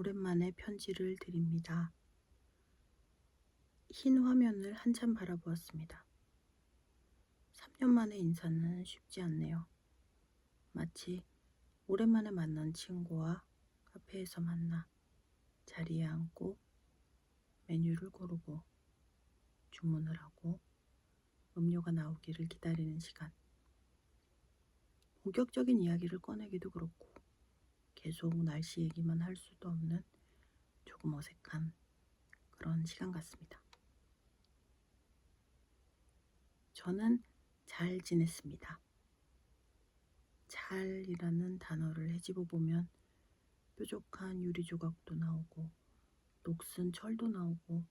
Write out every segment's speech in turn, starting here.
오랜만에 편지를 드립니다. 흰 화면을 한참 바라보았습니다. 3년 만의 인사는 쉽지 않네요. 마치 오랜만에 만난 친구와 카페에서 만나 자리에 앉고 메뉴를 고르고 주문을 하고 음료가 나오기를 기다리는 시간. 본격적인 이야기를 꺼내기도 그렇고 계속 날씨 얘기만 할 수도 없는 조금 어색한 그런 시간 같습니다. 저는 잘 지냈습니다. 잘이라는 단어를 헤집어 보면 뾰족한 유리 조각도 나오고 녹슨 철도 나오고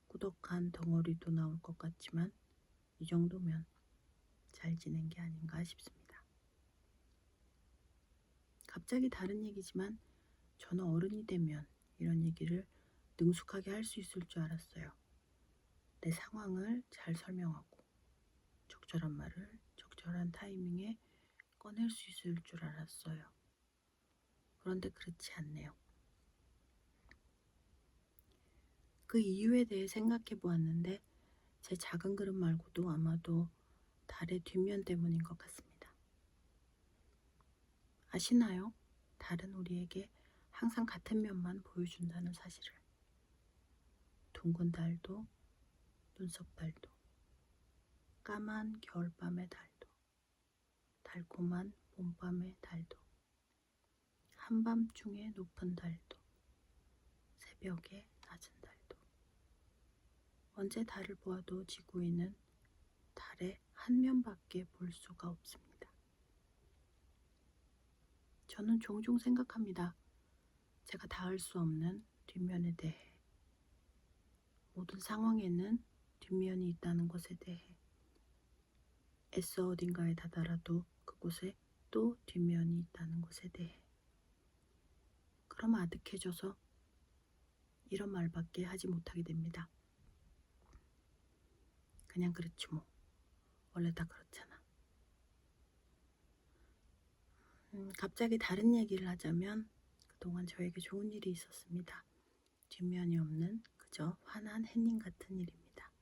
꾸덕한 덩어리도 나올 것 같지만 이 정도면 잘 지낸 게 아닌가 싶습니다. 갑자기 다른 얘기지만 저는 어른이 되면 이런 얘기를 능숙하게 할 수 있을 줄 알았어요. 내 상황을 잘 설명하고 적절한 말을 적절한 타이밍에 꺼낼 수 있을 줄 알았어요. 그런데 그렇지 않네요. 그 이유에 대해 생각해 보았는데 제 작은 그릇 말고도 아마도 달의 뒷면 때문인 것 같습니다. 아시나요? 달은 우리에게 항상 같은 면만 보여준다는 사실을. 둥근 달도, 눈썹 달도, 까만 겨울밤의 달도, 달콤한 봄밤의 달도, 한밤중에 높은 달도, 새벽에 낮은 달도. 언제 달을 보아도 지구에는 달의 한 면밖에 볼 수가 없습니다. 저는 종종 생각합니다. 제가 닿을 수 없는 뒷면에 대해, 모든 상황에는 뒷면이 있다는 것에 대해, 애써 어딘가에 다다라도 그곳에 또 뒷면이 있다는 것에 대해. 그럼 아득해져서 이런 말밖에 하지 못하게 됩니다. 그냥 그렇지 뭐. 원래 다 그렇잖아. 갑자기 다른 얘기를 하자면 그동안 저에게 좋은 일이 있었습니다. 뒷면이 없는 그저 환한 햇님 같은 일입니다.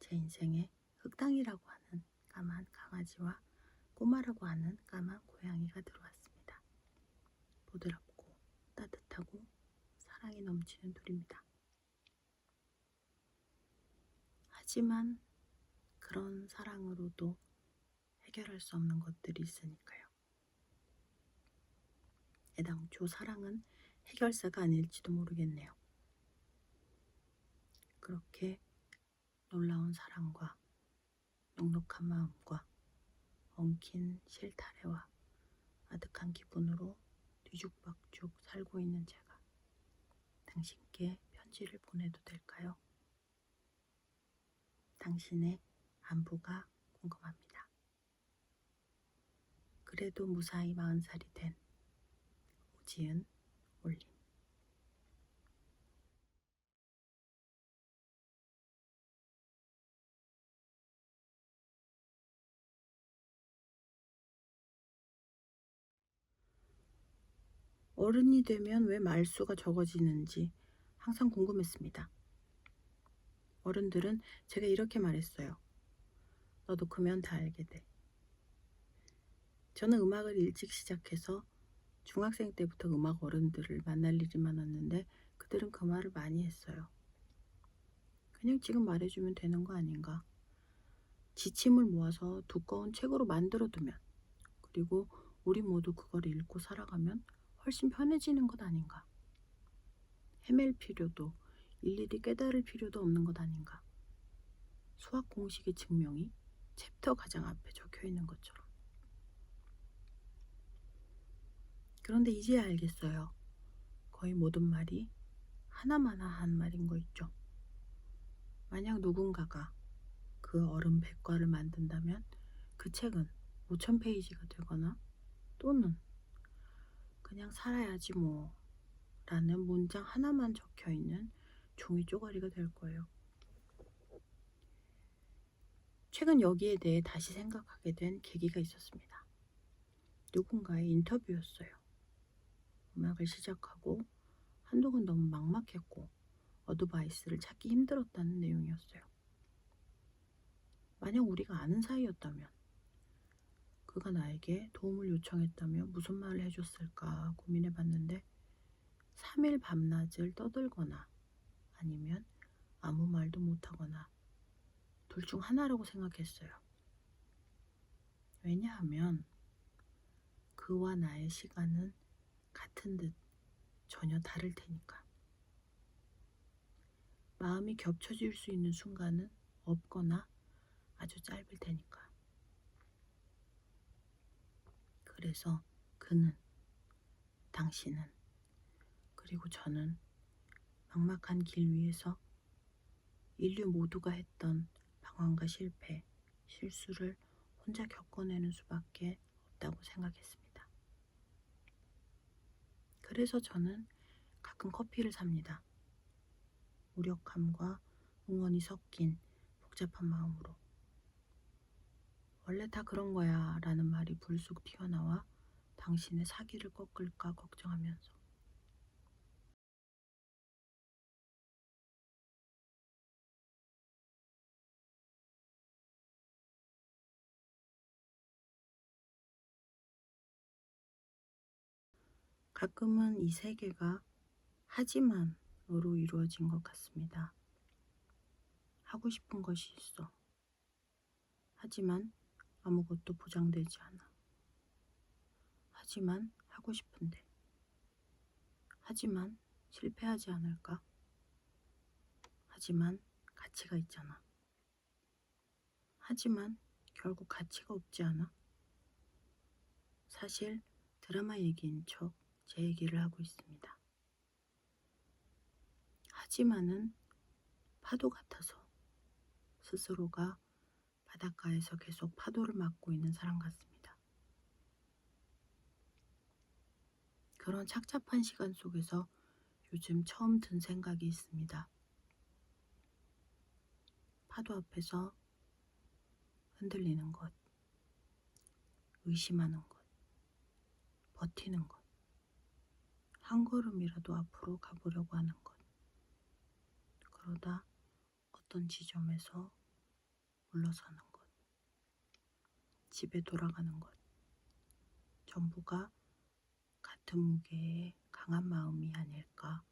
제 인생에 흑당이라고 하는 까만 강아지와 꼬마라고 하는 까만 고양이가 들어왔습니다. 부드럽고 따뜻하고 사랑이 넘치는 둘입니다. 하지만 그런 사랑으로도 해결할 수 없는 것들이 있으니까요. 애당초 사랑은 해결사가 아닐지도 모르겠네요. 그렇게 놀라운 사랑과 넉넉한 마음과 엉킨 실타래와 아득한 기분으로 뒤죽박죽 살고 있는 제가 당신께 편지를 보내도 될까요? 당신의 안부가 궁금합니다. 그래도 무사히 40살이 된 오지은 올림. 어른이 되면 왜 말수가 적어지는지 항상 궁금했습니다. 어른들은 제가 이렇게 말했어요. 너도 크면 다 알게 돼. 저는 음악을 일찍 시작해서 중학생 때부터 음악 어른들을 만날 일이 많았는데 그들은 그 말을 많이 했어요. 그냥 지금 말해주면 되는 거 아닌가. 지침을 모아서 두꺼운 책으로 만들어두면, 그리고 우리 모두 그걸 읽고 살아가면 훨씬 편해지는 것 아닌가. 헤맬 필요도 일일이 깨달을 필요도 없는 것 아닌가. 수학 공식의 증명이 챕터 가장 앞에 적혀 있는 것처럼. 그런데 이제야 알겠어요. 거의 모든 말이 하나마나 한 말인 거 있죠. 만약 누군가가 그 어른 백과를 만든다면 그 책은 5,000페이지가 되거나 또는 그냥 살아야지 뭐 라는 문장 하나만 적혀있는 종이 쪼가리가 될 거예요. 최근 여기에 대해 다시 생각하게 된 계기가 있었습니다. 누군가의 인터뷰였어요. 음악을 시작하고 한동안 너무 막막했고 어드바이스를 찾기 힘들었다는 내용이었어요. 만약 우리가 아는 사이였다면, 그가 나에게 도움을 요청했다면 무슨 말을 해줬을까 고민해봤는데 3일 밤낮을 떠들거나 아니면 아무 말도 못하거나 둘 중 하나라고 생각했어요. 왜냐하면 그와 나의 시간은 같은 듯 전혀 다를 테니까. 마음이 겹쳐질 수 있는 순간은 없거나 아주 짧을 테니까. 그래서 그는, 당신은, 그리고 저는 막막한 길 위에서 인류 모두가 했던 방황과 실패, 실수를 혼자 겪어내는 수밖에 없다고 생각했습니다. 그래서 저는 가끔 커피를 삽니다. 무력함과 응원이 섞인 복잡한 마음으로. 원래 다 그런 거야 라는 말이 불쑥 튀어나와 당신의 사기를 꺾을까 걱정하면서. 가끔은 이 세계가 하지만으로 이루어진 것 같습니다. 하고 싶은 것이 있어. 하지만 아무것도 보장되지 않아. 하지만 하고 싶은데. 하지만 실패하지 않을까? 하지만 가치가 있잖아. 하지만 결국 가치가 없지 않아? 사실 드라마 얘기인 척 제 얘기를 하고 있습니다. 하지만은 파도 같아서 스스로가 바닷가에서 계속 파도를 맞고 있는 사람 같습니다. 그런 착잡한 시간 속에서 요즘 처음 든 생각이 있습니다. 파도 앞에서 흔들리는 것, 의심하는 것, 버티는 것, 한 걸음이라도 앞으로 가보려고 하는 것. 그러다 어떤 지점에서 물러서는 것, 집에 돌아가는 것, 전부가 같은 무게의 강한 마음이 아닐까